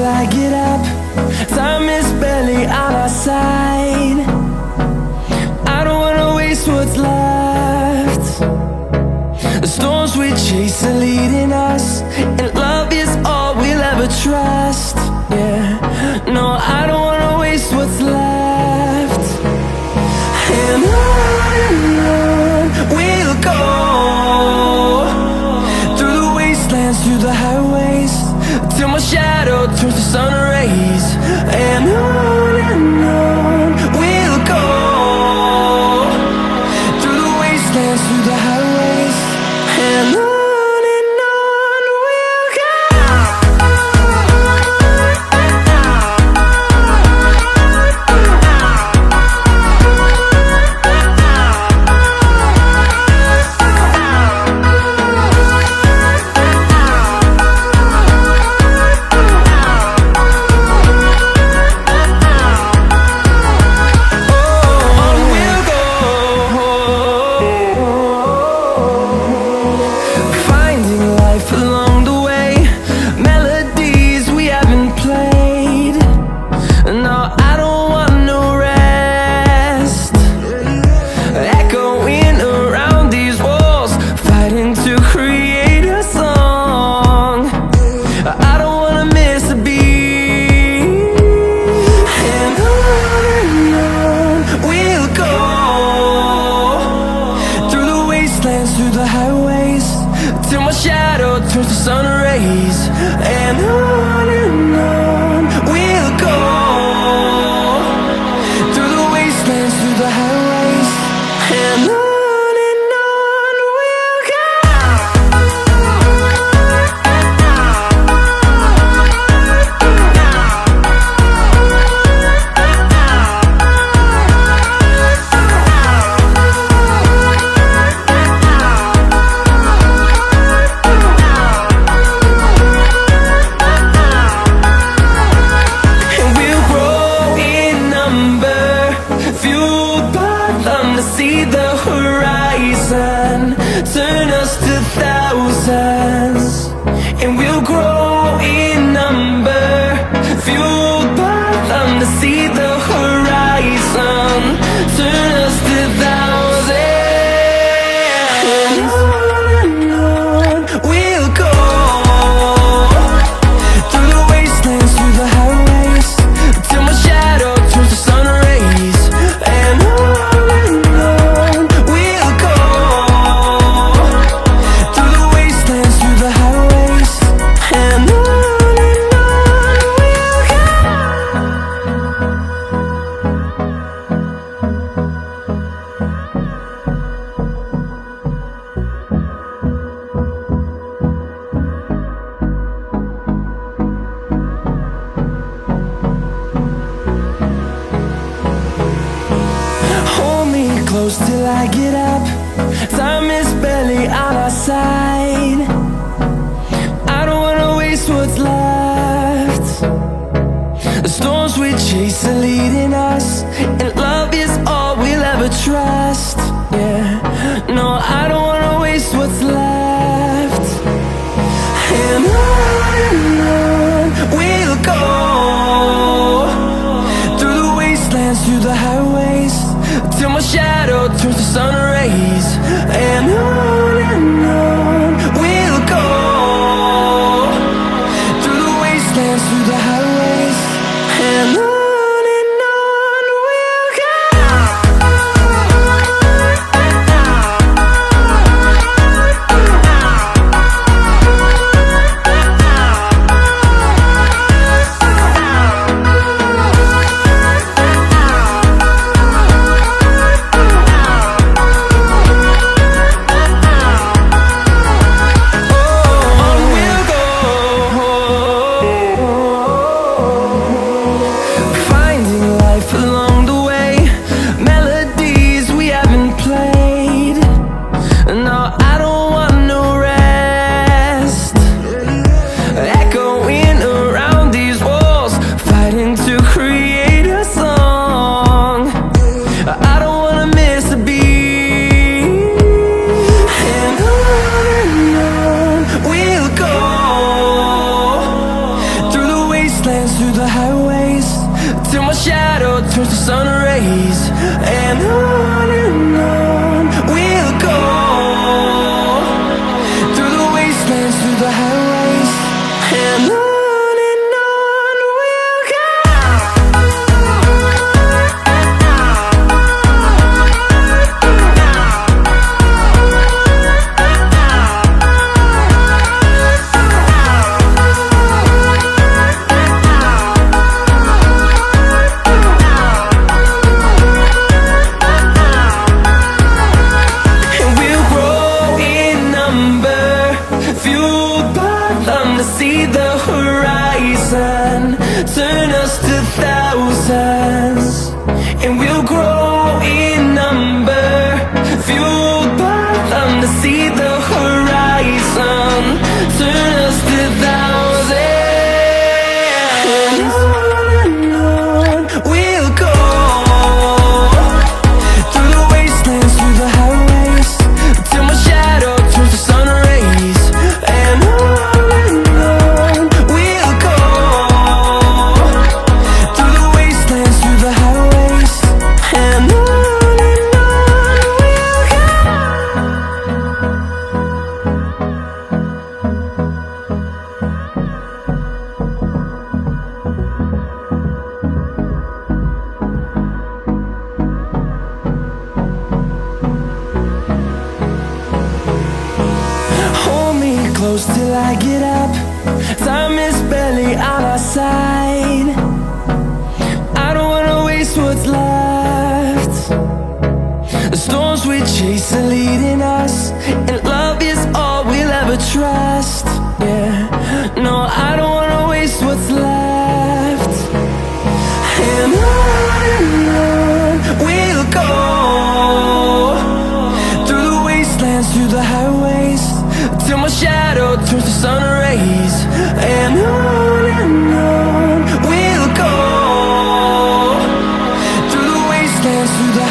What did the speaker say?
till I get up. Time is barely on our side. I don't wanna waste what's left. The storms we chase are leading us, and love is all we'll ever trust. Yeah, no, I don't wanna waste what's left. And on we'll go, through the wastelands, through the highways, till my shadow turns to sun rays. And on we'll go, through the wastelands, through the highways, and on. Through the highways, till my shadow turns to sun rays. And on we'll go, through the wastelands, through the highways, and on. See the horizon turn us to thousands, and we'll grow in number, fueled by them to see the horizon turn us to thousands. And on we'll go, through the wastelands, through the highways, till my shadow turns to sun rays. And on close till I get up. Time is barely on our side. I don't wanna waste what's left. The storms we chase are leading us, and love is all we'll ever trust. Yeah, no, I don't wanna waste what's left. And on we'll go, through the wastelands, through the highways, till my shadow turns to sun rays. And on we'll go, through the wastelands, through the highways, and on. till my shadow turns to sun rays. And on we'll go, through the wastelands, through the highways, and on we'll go. See the horizon turn us to thousands, and we'll grow in number, fueled by them. To see the horizon turn us to thousands, and on we'll go, through the wastelands, through the highways, till my shadow turns to sun rays. And close till I get up. Time is barely on our side. I don't wanna waste what's left. The storms we chase are leading us, and love is all we'll ever trust. Yeah, no, I don't wanna waste what's left. And on we'll go, through the wastelands, through the highways, till my shadow turns to sun rays. And on we'll go, through the wastelands, through the